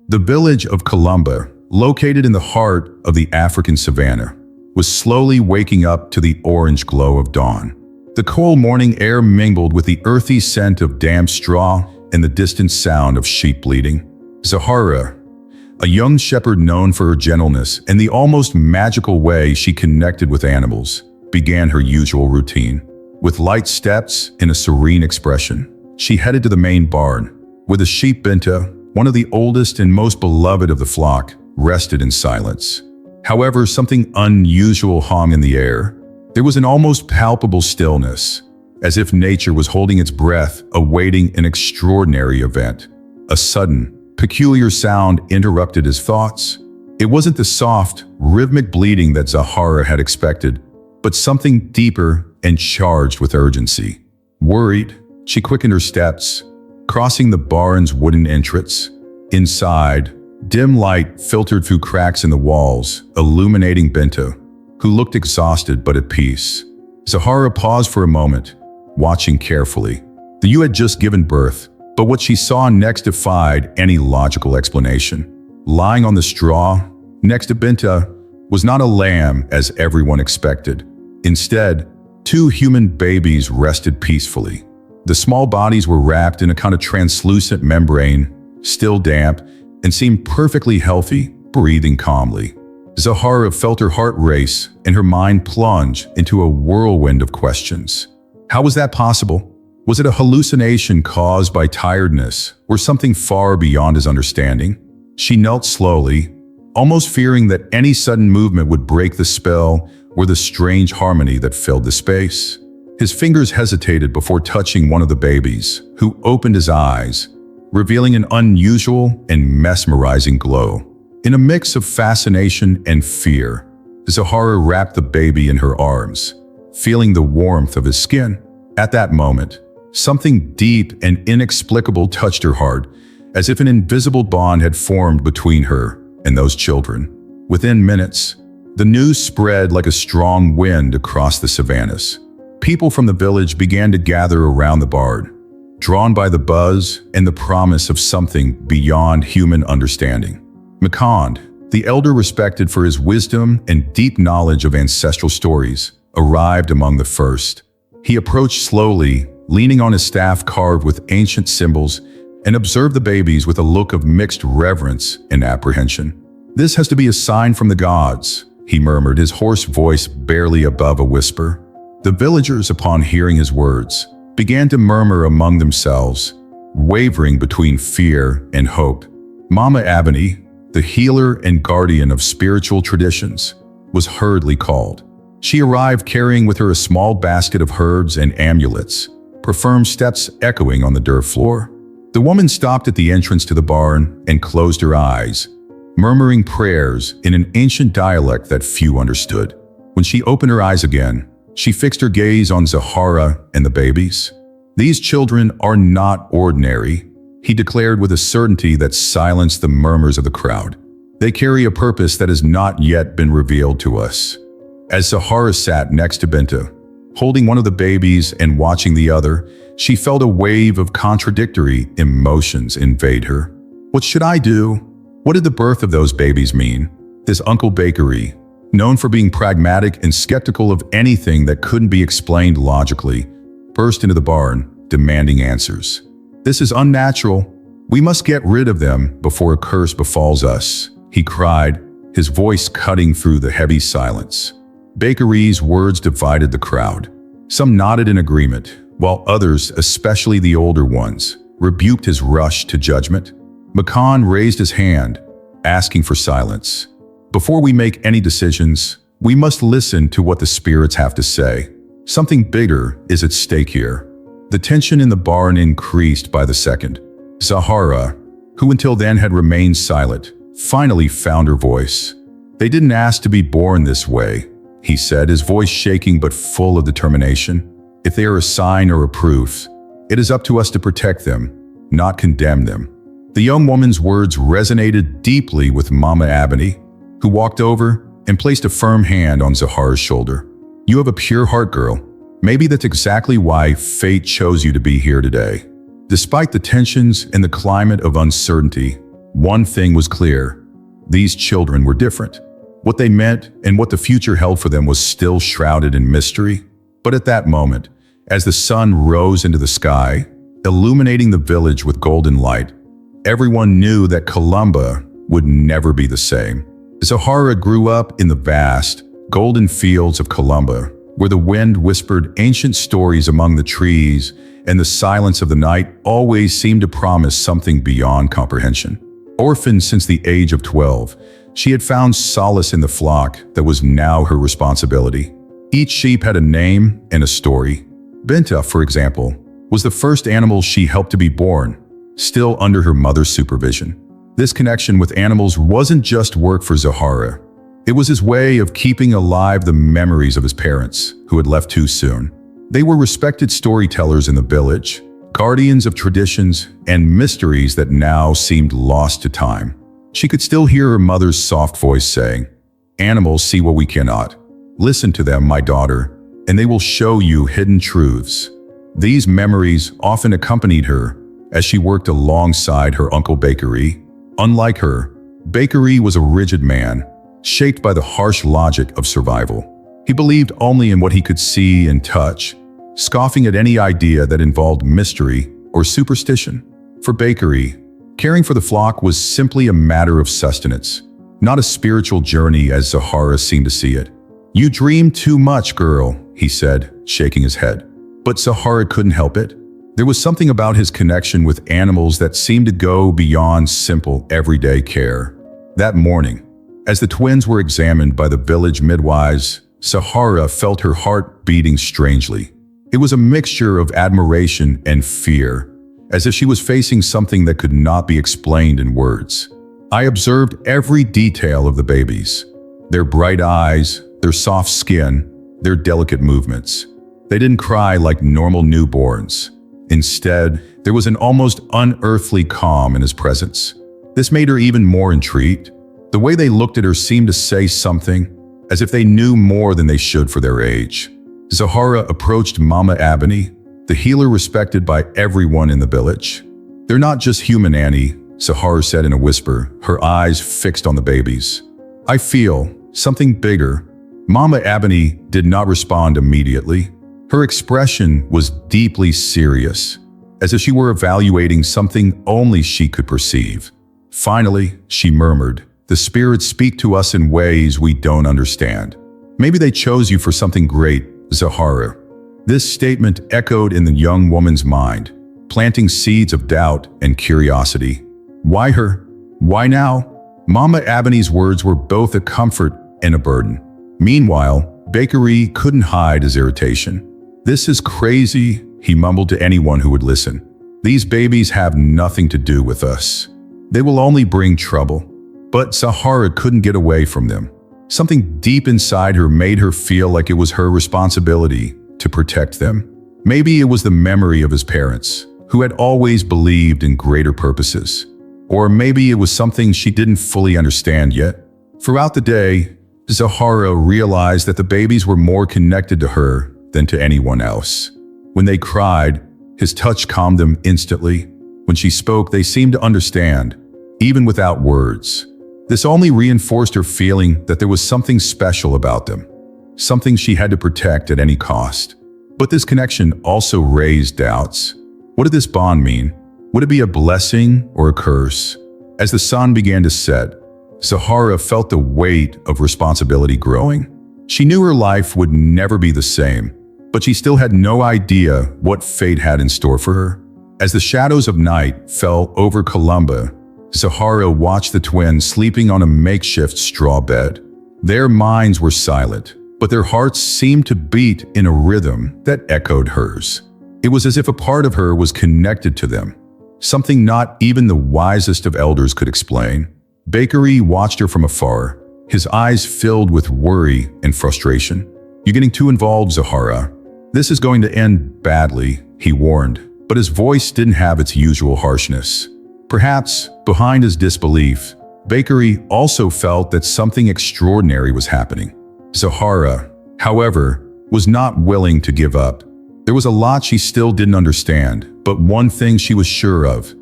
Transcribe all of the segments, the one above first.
The village of Columba, located in the heart of the African savanna, was slowly waking up to the orange glow of dawn. The cold morning air mingled with the earthy scent of damp straw and the distant sound of sheep bleating. Zahara, a young shepherd known for her gentleness and the almost magical way she connected with animals, began her usual routine. With light steps and a serene expression, she headed to the main barn, where the sheep Binta, one of the oldest and most beloved of the flock, rested in silence. However, something unusual hung in the air. There was an almost palpable stillness, as if nature was holding its breath, awaiting an extraordinary event. A sudden, peculiar sound interrupted his thoughts. It wasn't the soft, rhythmic bleating that Zahara had expected, but something deeper and charged with urgency. Worried, she quickened her steps, crossing the barn's wooden entrance. Inside, dim light filtered through cracks in the walls, illuminating Binta, who looked exhausted but at peace. Zahara paused for a moment, watching carefully. The ewe had just given birth, but what she saw next defied any logical explanation. Lying on the straw, next to Binta, was not a lamb as everyone expected. Instead, two human babies rested peacefully. The small bodies were wrapped in a kind of translucent membrane, still damp, and seemed perfectly healthy, breathing calmly. Zahara felt her heart race and her mind plunge into a whirlwind of questions. How was that possible? Was it a hallucination caused by tiredness or something far beyond his understanding? She knelt slowly, almost fearing that any sudden movement would break the spell or the strange harmony that filled the space. His fingers hesitated before touching one of the babies, who opened his eyes, revealing an unusual and mesmerizing glow. In a mix of fascination and fear, Zahara wrapped the baby in her arms, feeling the warmth of his skin. At that moment, something deep and inexplicable touched her heart, as if an invisible bond had formed between her and those children. Within minutes, the news spread like a strong wind across the savannas. People from the village began to gather around the barn, drawn by the buzz and the promise of something beyond human understanding. Makand, the elder respected for his wisdom and deep knowledge of ancestral stories, arrived among the first. He approached slowly, leaning on his staff carved with ancient symbols, and observed the babies with a look of mixed reverence and apprehension. "This has to be a sign from the gods," he murmured, his hoarse voice barely above a whisper. The villagers, upon hearing his words, began to murmur among themselves, wavering between fear and hope. Mama Abani, the healer and guardian of spiritual traditions, was hurriedly called. She arrived carrying with her a small basket of herbs and amulets, her firm steps echoing on the dirt floor. The woman stopped at the entrance to the barn and closed her eyes, murmuring prayers in an ancient dialect that few understood. When she opened her eyes again, she fixed her gaze on Zahara and the babies. "These children are not ordinary," he declared with a certainty that silenced the murmurs of the crowd. "They carry a purpose that has not yet been revealed to us." As Zahara sat next to Binta, holding one of the babies and watching the other, she felt a wave of contradictory emotions invade her. What should I do? What did the birth of those babies mean? This Uncle Bakery, known for being pragmatic and skeptical of anything that couldn't be explained logically, burst into the barn, demanding answers. "This is unnatural. We must get rid of them before a curse befalls us," he cried, his voice cutting through the heavy silence. Bakery's words divided the crowd. Some nodded in agreement, while others, especially the older ones, rebuked his rush to judgment. Makand raised his hand, asking for silence. "Before we make any decisions, we must listen to what the spirits have to say. Something bigger is at stake here." The tension in the barn increased by the second. Zahara, who until then had remained silent, finally found her voice. "They didn't ask to be born this way," he said, his voice shaking but full of determination. "If they are a sign or a proof, it is up to us to protect them, not condemn them." The young woman's words resonated deeply with Mama Abani, who walked over and placed a firm hand on Zahara's shoulder. "You have a pure heart, girl. Maybe that's exactly why fate chose you to be here today." Despite the tensions and the climate of uncertainty, One thing was clear. These children were different. What they meant and what the future held for them was still shrouded in mystery. But at that moment, as the sun rose into the sky, illuminating the village with golden light, everyone knew that Columba would never be the same. Zahara grew up in the vast, golden fields of Columba, where the wind whispered ancient stories among the trees, and the silence of the night always seemed to promise something beyond comprehension. Orphaned since the age of 12, she had found solace in the flock that was now her responsibility. Each sheep had a name and a story. Binta, for example, was the first animal she helped to be born, still under her mother's supervision. This connection with animals wasn't just work for Zahara. It was his way of keeping alive the memories of his parents, who had left too soon. They were respected storytellers in the village, guardians of traditions and mysteries that now seemed lost to time. She could still hear her mother's soft voice saying, "Animals see what we cannot. Listen to them, my daughter, and they will show you hidden truths." These memories often accompanied her as she worked alongside her uncle Bakary. Unlike her, Bakary was a rigid man, shaped by the harsh logic of survival. He believed only in what he could see and touch, scoffing at any idea that involved mystery or superstition. For Bakary, caring for the flock was simply a matter of sustenance, not a spiritual journey as Zahara seemed to see it. "You dream too much, girl," he said, shaking his head. But Zahara couldn't help it. There was something about his connection with animals that seemed to go beyond simple, everyday care. That morning, as the twins were examined by the village midwives, Zahara felt her heart beating strangely. It was a mixture of admiration and fear, as if she was facing something that could not be explained in words. I observed every detail of the babies. Their bright eyes, their soft skin, their delicate movements. They didn't cry like normal newborns. Instead, there was an almost unearthly calm in his presence. This made her even more intrigued. The way they looked at her seemed to say something, as if they knew more than they should for their age. Zahara approached Mama Abani, the healer respected by everyone in the village. "They're not just human, Annie," Zahara said in a whisper, her eyes fixed on the babies. "I feel something bigger." Mama Abani did not respond immediately. Her expression was deeply serious, as if she were evaluating something only she could perceive. Finally, she murmured, "The spirits speak to us in ways we don't understand. Maybe they chose you for something great, Zahara." This statement echoed in the young woman's mind, planting seeds of doubt and curiosity. Why her? Why now? Mama Abani's words were both a comfort and a burden. Meanwhile, Bakary couldn't hide his irritation. "This is crazy," he mumbled to anyone who would listen. "These babies have nothing to do with us. They will only bring trouble." But Zahara couldn't get away from them. Something deep inside her made her feel like it was her responsibility to protect them. Maybe it was the memory of his parents, who had always believed in greater purposes. Or maybe it was something she didn't fully understand yet. Throughout the day, Zahara realized that the babies were more connected to her than to anyone else. When they cried, his touch calmed them instantly. When she spoke, they seemed to understand, even without words. This only reinforced her feeling that there was something special about them, something she had to protect at any cost. But this connection also raised doubts. What did this bond mean? Would it be a blessing or a curse? As the sun began to set, Zahara felt the weight of responsibility growing. She knew her life would never be the same, but she still had no idea what fate had in store for her. As the shadows of night fell over Columba, Zahara watched the twins sleeping on a makeshift straw bed. Their minds were silent, but their hearts seemed to beat in a rhythm that echoed hers. It was as if a part of her was connected to them, something not even the wisest of elders could explain. Bakary watched her from afar, his eyes filled with worry and frustration. "You're getting too involved, Zahara. This is going to end badly," he warned, but his voice didn't have its usual harshness. Perhaps, behind his disbelief, Bakary also felt that something extraordinary was happening. Zahara, however, was not willing to give up. There was a lot she still didn't understand, but one thing she was sure of.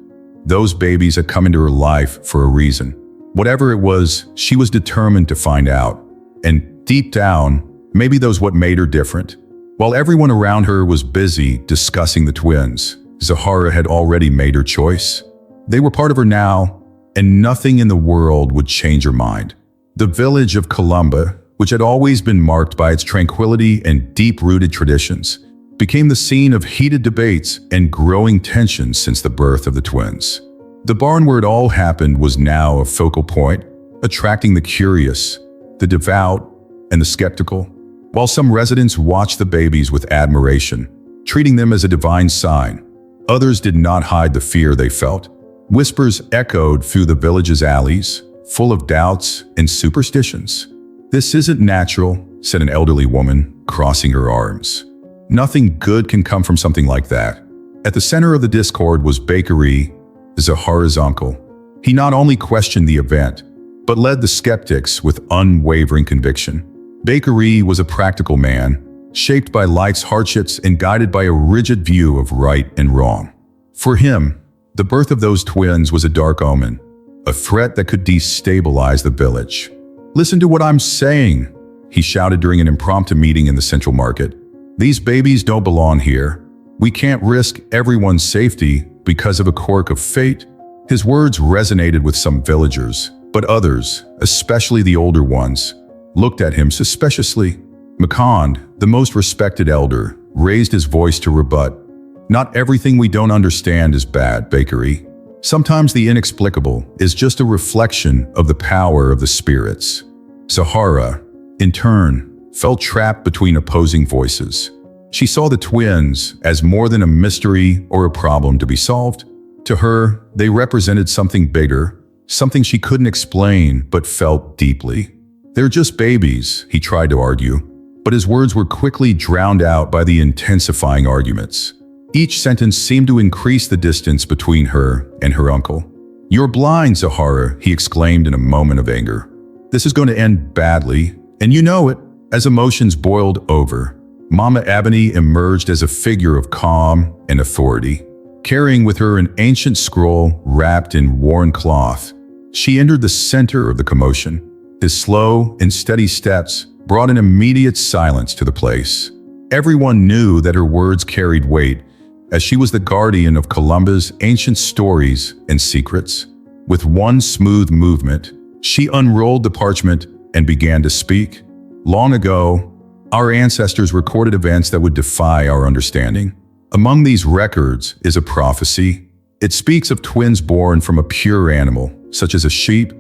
Those babies had come into her life for a reason. Whatever it was, she was determined to find out. And deep down, maybe that was what made her different. While everyone around her was busy discussing the twins, Zahara had already made her choice. They were part of her now, and nothing in the world would change her mind. The village of Columba, which had always been marked by its tranquility and deep-rooted traditions, became the scene of heated debates and growing tensions since the birth of the twins. The barn where it all happened was now a focal point, attracting the curious, the devout, and the skeptical. While some residents watched the babies with admiration, treating them as a divine sign, others did not hide the fear they felt. Whispers echoed through the village's alleys, full of doubts and superstitions. "This isn't natural," said an elderly woman, crossing her arms. "Nothing good can come from something like that." At the center of the discord was Bakery, Zahara's uncle. He not only questioned the event, but led the skeptics with unwavering conviction. Bakery was a practical man, shaped by life's hardships and guided by a rigid view of right and wrong. For him, the birth of those twins was a dark omen, a threat that could destabilize the village. "Listen to what I'm saying," he shouted during an impromptu meeting in the central market. "These babies don't belong here. We can't risk everyone's safety because of a quirk of fate." His words resonated with some villagers, but others, especially the older ones, looked at him suspiciously. Makand, the most respected elder, raised his voice to rebut. "Not everything we don't understand is bad, Bakery. Sometimes the inexplicable is just a reflection of the power of the spirits." Zahara, in turn, felt trapped between opposing voices. She saw the twins as more than a mystery or a problem to be solved. To her, they represented something bigger, something she couldn't explain but felt deeply. "They're just babies," he tried to argue, but his words were quickly drowned out by the intensifying arguments. Each sentence seemed to increase the distance between her and her uncle. "You're blind, Zahara," he exclaimed in a moment of anger. "This is going to end badly, and you know it." As emotions boiled over, Mama Ebony emerged as a figure of calm and authority. Carrying with her an ancient scroll wrapped in worn cloth, she entered the center of the commotion. His slow and steady steps brought an immediate silence to the place. Everyone knew that her words carried weight, as she was the guardian of Columba's ancient stories and secrets. With one smooth movement, she unrolled the parchment and began to speak. "Long ago, our ancestors recorded events that would defy our understanding. Among these records is a prophecy. It speaks of twins born from a pure animal, such as a sheep,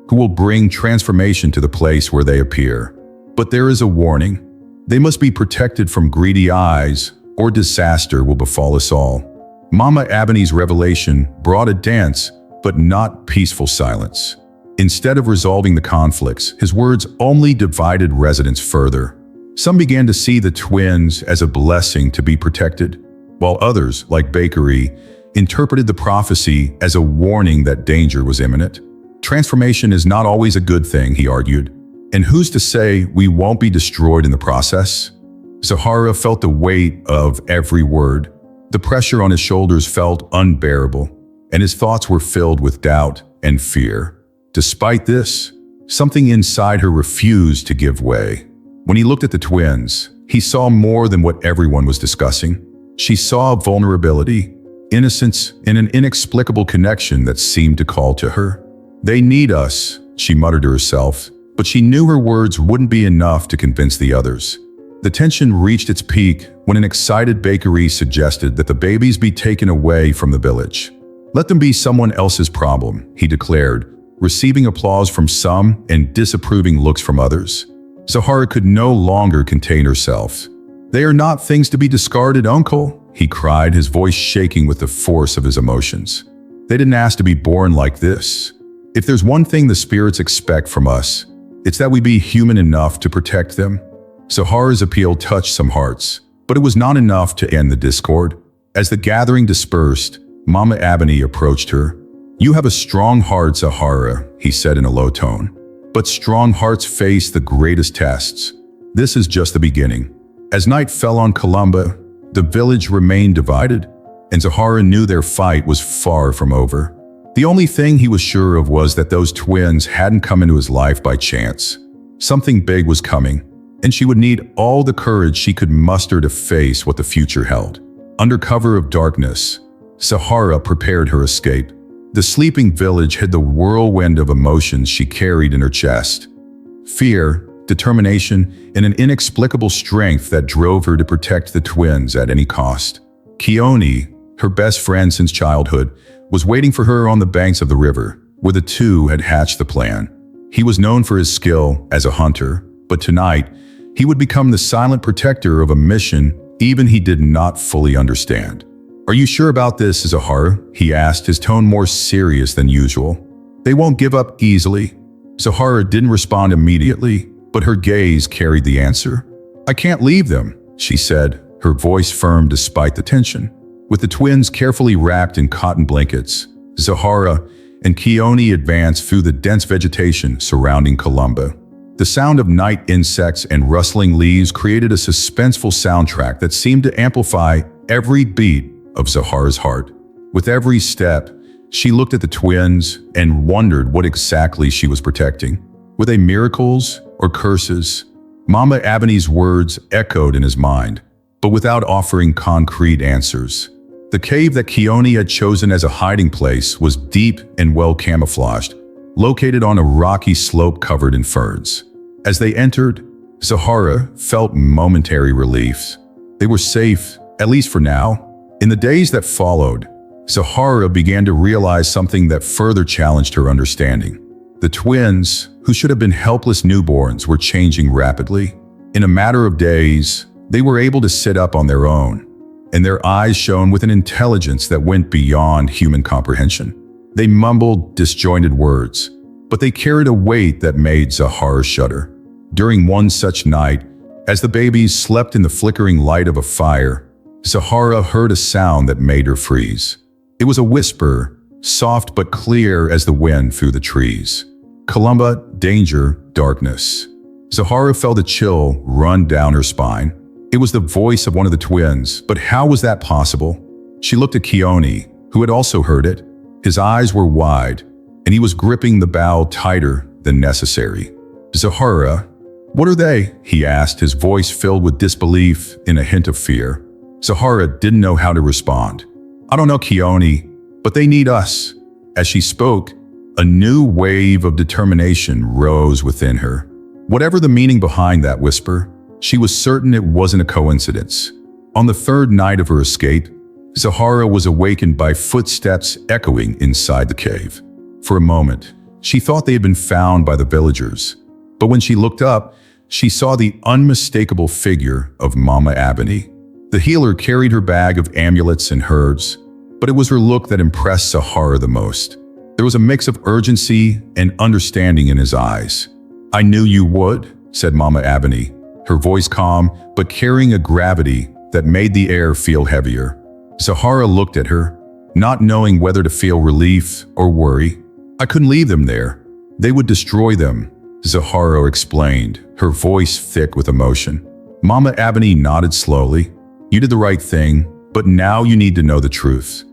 who will bring transformation to the place where they appear. But there is a warning. They must be protected from greedy eyes, or disaster will befall us all." Mama Ebony's revelation brought a dense, but not peaceful silence. Instead of resolving the conflicts, his words only divided residents further. Some began to see the twins as a blessing to be protected, while others, like Bakery, interpreted the prophecy as a warning that danger was imminent. "Transformation is not always a good thing," he argued. "And who's to say we won't be destroyed in the process?" Zahara felt the weight of every word. The pressure on his shoulders felt unbearable, and his thoughts were filled with doubt and fear. Despite this, something inside her refused to give way. When he looked at the twins, he saw more than what everyone was discussing. She saw vulnerability, innocence, and an inexplicable connection that seemed to call to her. "They need us," she muttered to herself, but she knew her words wouldn't be enough to convince the others. The tension reached its peak when an excited Bakery suggested that the babies be taken away from the village. "Let them be someone else's problem," he declared, receiving applause from some and disapproving looks from others. Zahara could no longer contain herself. "They are not things to be discarded, Uncle," he cried, his voice shaking with the force of his emotions. "They didn't ask to be born like this. If there's one thing the spirits expect from us, it's that we be human enough to protect them." Zahara's appeal touched some hearts, but it was not enough to end the discord. As the gathering dispersed, Mama Ebony approached her. "You have a strong heart, Zahara," he said in a low tone. "But strong hearts face the greatest tests. This is just the beginning." As night fell on Columba, the village remained divided, and Zahara knew their fight was far from over. The only thing he was sure of was that those twins hadn't come into his life by chance. Something big was coming, and she would need all the courage she could muster to face what the future held. Under cover of darkness, Zahara prepared her escape. The sleeping village hid the whirlwind of emotions she carried in her chest. Fear, determination, and an inexplicable strength that drove her to protect the twins at any cost. Keone, her best friend since childhood, was waiting for her on the banks of the river, where the two had hatched the plan. He was known for his skill as a hunter, but tonight, he would become the silent protector of a mission even he did not fully understand. "Are you sure about this, Zahara?" he asked, his tone more serious than usual. "They won't give up easily." Zahara didn't respond immediately, but her gaze carried the answer. "I can't leave them," she said, her voice firm despite the tension. With the twins carefully wrapped in cotton blankets, Zahara and Keone advanced through the dense vegetation surrounding Columba. The sound of night insects and rustling leaves created a suspenseful soundtrack that seemed to amplify every beat of Zahara's heart. With every step, she looked at the twins and wondered what exactly she was protecting. Were they miracles or curses? Mama Ebony's words echoed in his mind, but without offering concrete answers. The cave that Keone had chosen as a hiding place was deep and well camouflaged, located on a rocky slope covered in ferns. As they entered, Zahara felt momentary relief. They were safe, at least for now. In the days that followed, Zahara began to realize something that further challenged her understanding. The twins, who should have been helpless newborns, were changing rapidly. In a matter of days, they were able to sit up on their own, and their eyes shone with an intelligence that went beyond human comprehension. They mumbled disjointed words, but they carried a weight that made Zahara shudder. During one such night, as the babies slept in the flickering light of a fire, Zahara heard a sound that made her freeze. It was a whisper, soft but clear as the wind through the trees. "Columba, danger, darkness." Zahara felt a chill run down her spine. It was the voice of one of the twins, but how was that possible? She looked at Keone, who had also heard it. His eyes were wide, and he was gripping the bough tighter than necessary. "Zahara, what are they?" he asked, his voice filled with disbelief and a hint of fear. Zahara didn't know how to respond. "I don't know, Keone, but they need us." As she spoke, a new wave of determination rose within her. Whatever the meaning behind that whisper, she was certain it wasn't a coincidence. On the third night of her escape, Zahara was awakened by footsteps echoing inside the cave. For a moment, she thought they had been found by the villagers. But when she looked up, she saw the unmistakable figure of Mama Ebony. The healer carried her bag of amulets and herbs, but it was her look that impressed Zahara the most. There was a mix of urgency and understanding in his eyes. "I knew you would," said Mama Ebony, her voice calm but carrying a gravity that made the air feel heavier. Zahara looked at her, not knowing whether to feel relief or worry. "I couldn't leave them there. They would destroy them," Zahara explained, her voice thick with emotion. Mama Ebony nodded slowly. "You did the right thing, but now you need to know the truth."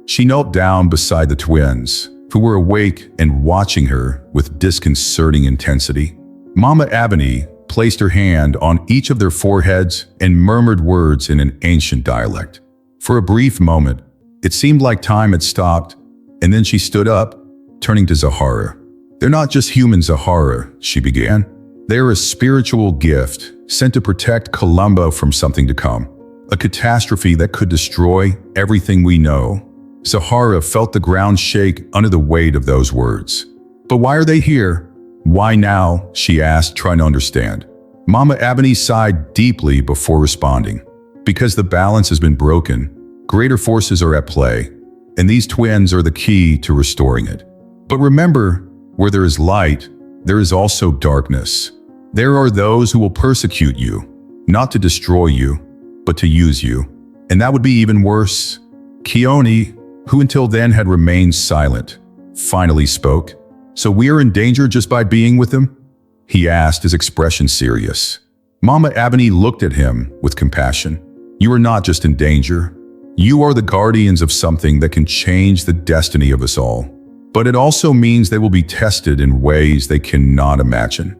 She knelt down beside the twins, who were awake and watching her with disconcerting intensity. Mama Ebony placed her hand on each of their foreheads and murmured words in an ancient dialect. For a brief moment, it seemed like time had stopped, and then she stood up, turning to Zahara. "They're not just human, Zahara," she began. "They're a spiritual gift sent to protect Columba from something to come, a catastrophe that could destroy everything we know." Zahara felt the ground shake under the weight of those words. "But why are they here? Why now?" she asked, trying to understand. Mama Ebony sighed deeply before responding. "Because the balance has been broken, greater forces are at play, and these twins are the key to restoring it. But remember, where there is light, there is also darkness. There are those who will persecute you, not to destroy you, but to use you. And that would be even worse." Keone, who until then had remained silent, finally spoke. "So we are in danger just by being with them?" he asked, his expression serious. Mama Ebony looked at him with compassion. "You are not just in danger. You are the guardians of something that can change the destiny of us all." but it also means they will be tested in ways they cannot imagine.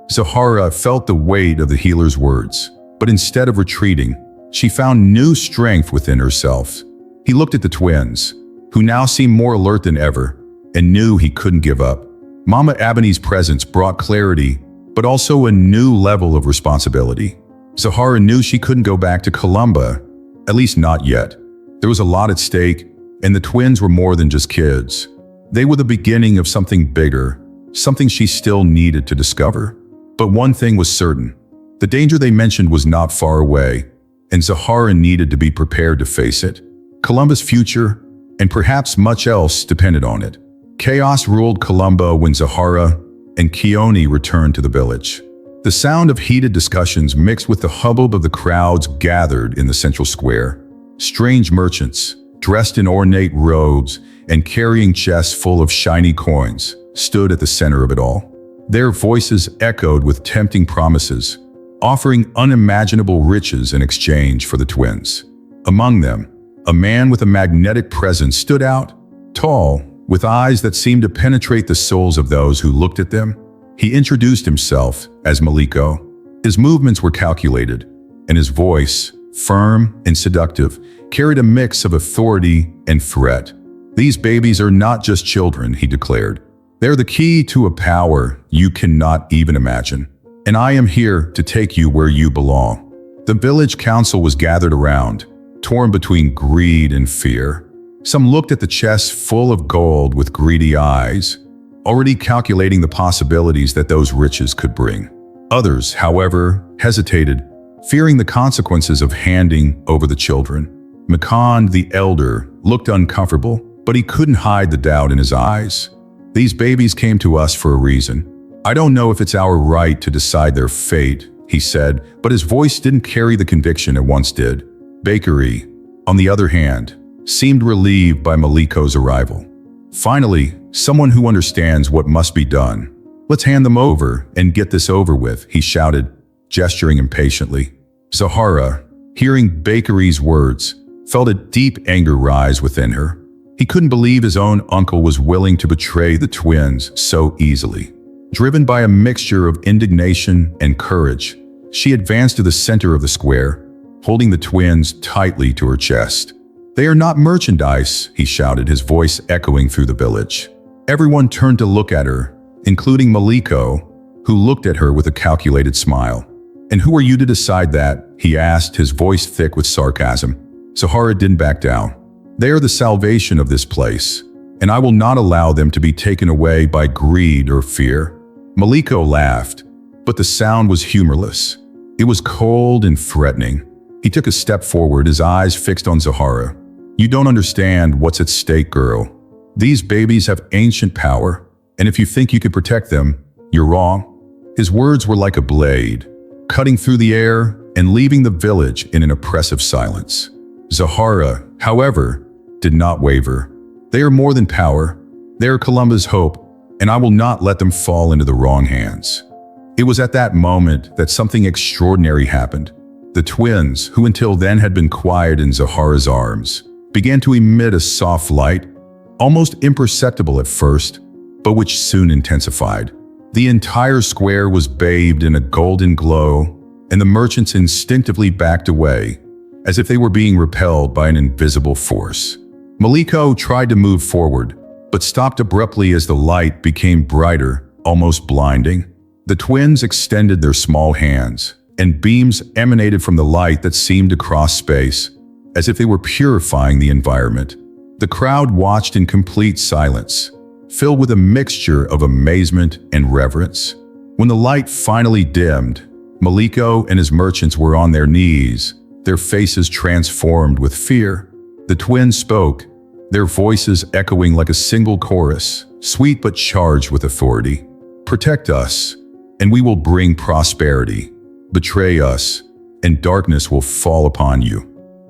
Zahara felt the weight of the healer's words, but instead of retreating, she found new strength within herself. He looked at the twins, who now seemed more alert than ever, and knew he couldn't give up. Mama Abani's presence brought clarity, but also a new level of responsibility. Zahara knew she couldn't go back to Columba, at least not yet. There was a lot at stake, and the twins were more than just kids. They were the beginning of something bigger, something she still needed to discover. But one thing was certain. The danger they mentioned was not far away, and Zahara needed to be prepared to face it. Columba's future, and perhaps much else, depended on it. Chaos ruled Columba when Zahara and Keone returned to the village. The sound of heated discussions mixed with the hubbub of the crowds gathered in the central square. Strange merchants, dressed in ornate robes and carrying chests full of shiny coins, stood at the center of it all. Their voices echoed with tempting promises, offering unimaginable riches in exchange for the twins. Among them, a man with a magnetic presence stood out, tall, with eyes that seemed to penetrate the souls of those who looked at them. He introduced himself as Maliko. His movements were calculated, and his voice, firm and seductive, carried a mix of authority and threat. "These babies are not just children," he declared. "They're the key to a power you cannot even imagine. And I am here to take you where you belong." The village council was gathered around, torn between greed and fear. Some looked at the chests full of gold with greedy eyes, already calculating the possibilities that those riches could bring. Others, however, hesitated, fearing the consequences of handing over the children. Makan, the elder, looked uncomfortable, but he couldn't hide the doubt in his eyes. "These babies came to us for a reason. I don't know if it's our right to decide their fate," he said, but his voice didn't carry the conviction it once did. Bakery, on the other hand, seemed relieved by Maliko's arrival. "Finally, someone who understands what must be done. Let's hand them over and get this over with," he shouted, gesturing impatiently. Zahara, hearing Bakery's words, felt a deep anger rise within her. He couldn't believe his own uncle was willing to betray the twins so easily. Driven by a mixture of indignation and courage, she advanced to the center of the square, holding the twins tightly to her chest. "They are not merchandise," he shouted, his voice echoing through the village. Everyone turned to look at her, including Maliko, who looked at her with a calculated smile. "And who are you to decide that?" he asked, his voice thick with sarcasm. Zahara didn't back down. "They are the salvation of this place, and I will not allow them to be taken away by greed or fear." Maliko laughed, but the sound was humorless. It was cold and threatening. He took a step forward, his eyes fixed on Zahara. "You don't understand what's at stake, girl. These babies have ancient power, and if you think you could protect them, you're wrong." His words were like a blade, cutting through the air and leaving the village in an oppressive silence. Zahara, however, did not waver. "They are more than power. They are Columba's hope, and I will not let them fall into the wrong hands." It was at that moment that something extraordinary happened. The twins, who until then had been quiet in Zahara's arms, began to emit a soft light, almost imperceptible at first, but which soon intensified. The entire square was bathed in a golden glow, and the merchants instinctively backed away, as if they were being repelled by an invisible force. Maliko tried to move forward, but stopped abruptly as the light became brighter, almost blinding. The twins extended their small hands, and beams emanated from the light that seemed to cross space, as if they were purifying the environment. The crowd watched in complete silence, filled with a mixture of amazement and reverence. When the light finally dimmed, Maliko and his merchants were on their knees, their faces transformed with fear. The twins spoke, their voices echoing like a single chorus, sweet but charged with authority. "Protect us, and we will bring prosperity. Betray us, and darkness will fall upon you."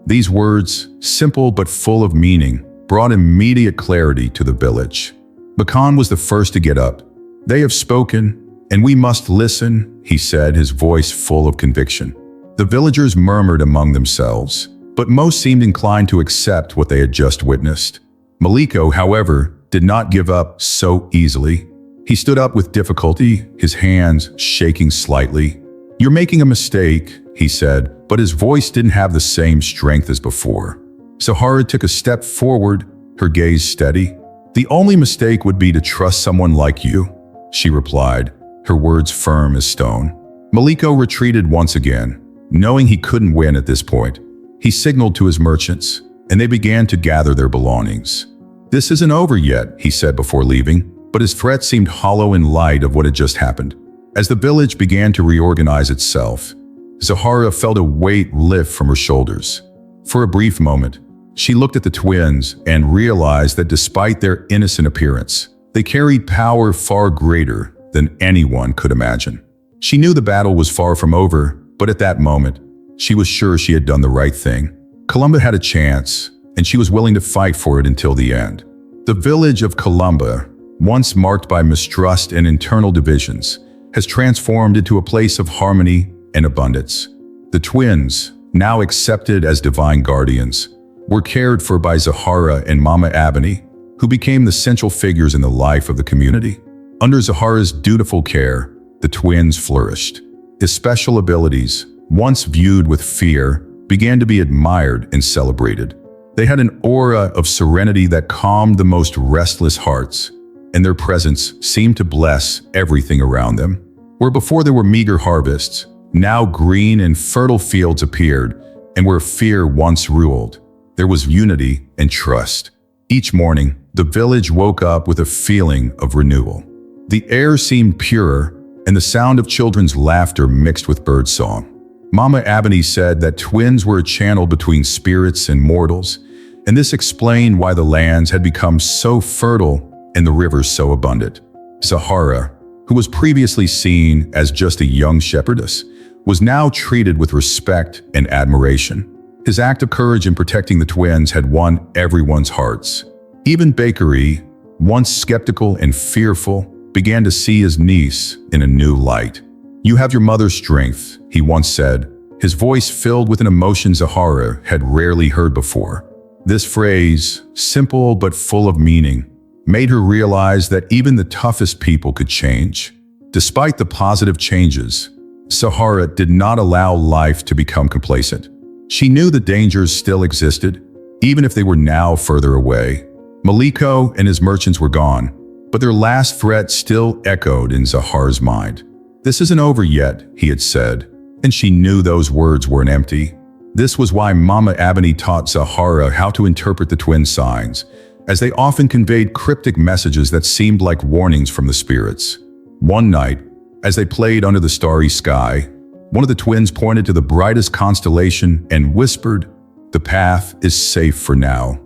These words, simple but full of meaning, brought immediate clarity to the village. Makan was the first to get up. "They have spoken, and we must listen," he said, his voice full of conviction. The villagers murmured among themselves, but most seemed inclined to accept what they had just witnessed. Maliko, however, did not give up so easily. He stood up with difficulty, his hands shaking slightly. "You're making a mistake," he said, but his voice didn't have the same strength as before. Zahara took a step forward, her gaze steady. "The only mistake would be to trust someone like you," she replied, her words firm as stone. Maliko retreated once again, knowing he couldn't win at this point. He signaled to his merchants, and they began to gather their belongings. "This isn't over yet," he said before leaving, but his threat seemed hollow in light of what had just happened. As the village began to reorganize itself, Zahara felt a weight lift from her shoulders. For a brief moment, she looked at the twins and realized that despite their innocent appearance, they carried power far greater than anyone could imagine. She knew the battle was far from over, but at that moment, she was sure she had done the right thing. Columba had a chance, and she was willing to fight for it until the end. The village of Columba, once marked by mistrust and internal divisions, has transformed into a place of harmony and abundance. The twins, now accepted as divine guardians, were cared for by Zahara and Mama Ebony, who became the central figures in the life of the community. Under Zahara's dutiful care, the twins flourished. His special abilities, once viewed with fear, began to be admired and celebrated. They had an aura of serenity that calmed the most restless hearts, and their presence seemed to bless everything around them. Where before there were meager harvests, now green and fertile fields appeared, and where fear once ruled, there was unity and trust. Each morning, the village woke up with a feeling of renewal. The air seemed purer, and the sound of children's laughter mixed with birdsong. Mama Ebony said that twins were a channel between spirits and mortals, and this explained why the lands had become so fertile and the rivers so abundant. Zahara, who was previously seen as just a young shepherdess, was now treated with respect and admiration. His act of courage in protecting the twins had won everyone's hearts. Even Bakery, once skeptical and fearful, began to see his niece in a new light. "You have your mother's strength," he once said, his voice filled with an emotion Zahara had rarely heard before. This phrase, simple but full of meaning, made her realize that even the toughest people could change. Despite the positive changes, Zahara did not allow life to become complacent. She knew the dangers still existed, even if they were now further away. Maliko and his merchants were gone, but their last threat still echoed in Zahara's mind. "This isn't over yet," he had said, and she knew those words weren't empty. This was why Mama Ebony taught Zahara how to interpret the twin signs, as they often conveyed cryptic messages that seemed like warnings from the spirits. One night, as they played under the starry sky, one of the twins pointed to the brightest constellation and whispered, "The path is safe for now."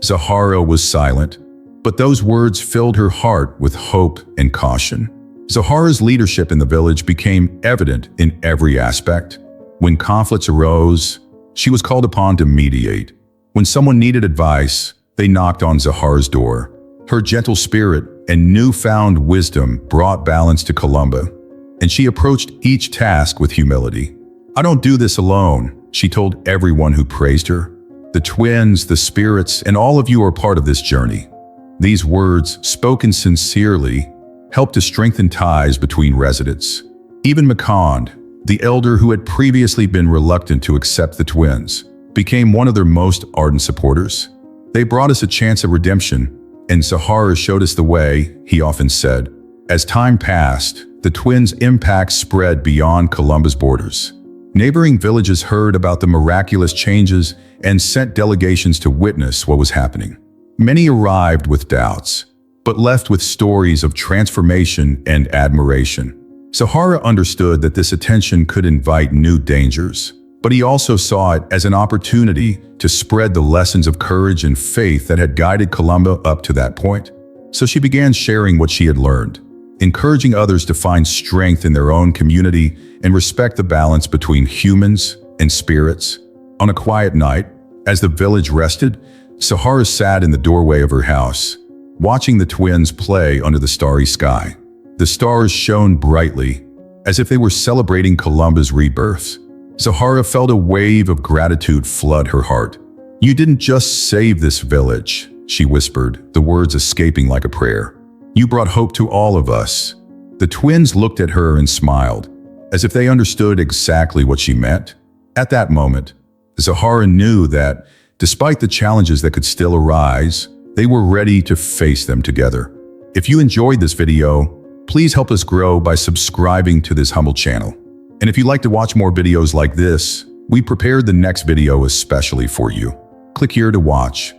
Zahara was silent, but those words filled her heart with hope and caution. Zahara's leadership in the village became evident in every aspect. When conflicts arose, she was called upon to mediate. When someone needed advice, they knocked on Zahara's door. Her gentle spirit and newfound wisdom brought balance to Columba, and she approached each task with humility. "I don't do this alone," she told everyone who praised her. "The twins, the spirits, and all of you are part of this journey." These words, spoken sincerely, helped to strengthen ties between residents. Even Makand, the elder who had previously been reluctant to accept the twins, became one of their most ardent supporters. "They brought us a chance at redemption, and Zahara showed us the way," he often said. As time passed, the twins' impact spread beyond Columba's borders. Neighboring villages heard about the miraculous changes and sent delegations to witness what was happening. Many arrived with doubts, but left with stories of transformation and admiration. Zahara understood that this attention could invite new dangers, but he also saw it as an opportunity to spread the lessons of courage and faith that had guided Columba up to that point. So she began sharing what she had learned, encouraging others to find strength in their own community and respect the balance between humans and spirits. On a quiet night, as the village rested, Zahara sat in the doorway of her house, watching the twins play under the starry sky. The stars shone brightly, as if they were celebrating Columba's rebirth. Zahara felt a wave of gratitude flood her heart. "You didn't just save this village," she whispered, the words escaping like a prayer. "You brought hope to all of us." The twins looked at her and smiled, as if they understood exactly what she meant. At that moment, Zahara knew that, despite the challenges that could still arise, they were ready to face them together. If you enjoyed this video, please help us grow by subscribing to this humble channel. And if you'd like to watch more videos like this, we prepared the next video especially for you. Click here to watch.